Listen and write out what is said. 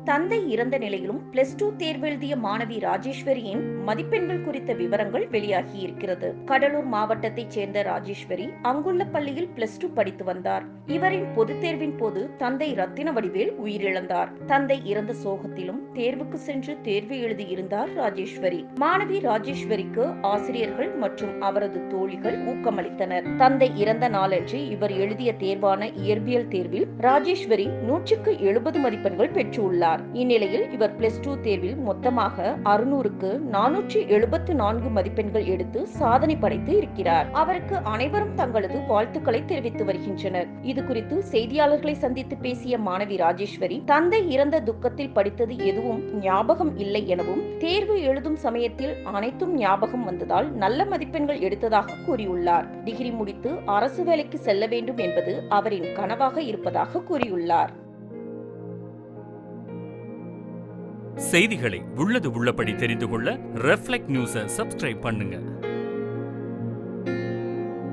தந்தை இறந்த நிலையிலும் +2 தேர்வு எழுதிய மாணவி ராஜேஸ்வரியின் மதிப்பெண்கள் குறித்த விவரங்கள் வெளியாகி இருக்கிறது. கடலூர் மாவட்டத்தைச் சேர்ந்த ராஜேஸ்வரி அங்குள்ள பள்ளியில் +2 படித்து வந்தார். இவரின் பொதுத் தேர்வின் போது தந்தை ரத்தின வடிவேல் உயிரிழந்தார். தந்தை இறந்த சோகத்திலும் தேர்வுக்கு சென்று தேர்வு எழுதியிருந்தார் ராஜேஸ்வரி. மாணவி ராஜேஸ்வரிக்கு ஆசிரியர்கள் மற்றும் அவரது தோழிகள் ஊக்கமளித்தனர். தந்தை இறந்த நாளன்று இவர் எழுதிய தேர்வான இயற்பியல் தேர்வில் ராஜேஸ்வரி 100க்கு 70 மதிப்பெண்கள் பெற்றுள்ளார். இந்நிலையில் இவர் +2 தேர்வில் மொத்தமாக 600க்கு 474 மதிப்பெண்கள் எடுத்து சாதனை படைத்து இருக்கிறார். அவருக்கு அனைவரும் தங்களது வாழ்த்துக்களை தெரிவித்து வருகின்றனர். இது குறித்து செய்தியாளர்களை சந்தித்து பேசிய மாணவி ராஜேஸ்வரி, தந்தை இறந்த துக்கத்தில் படித்தது எதுவும் ஞாபகம் இல்லை எனவும், தேர்வு எழுதும் சமயத்தில் அனைத்தும் ஞாபகம் வந்ததால் நல்ல மதிப்பெண்கள் எடுத்ததாக கூறியுள்ளார். டிகிரி முடித்து அரசு வேலைக்கு செல்ல வேண்டும் என்பது அவரின் கனவாக இருப்பதாக கூறியுள்ளார். செய்திகளை உள்ளது உள்ளபடி தெரிந்து கொள்ள ரெஃப்ளெக்ட் நியூஸை சப்ஸ்கிரைப் பண்ணுங்க.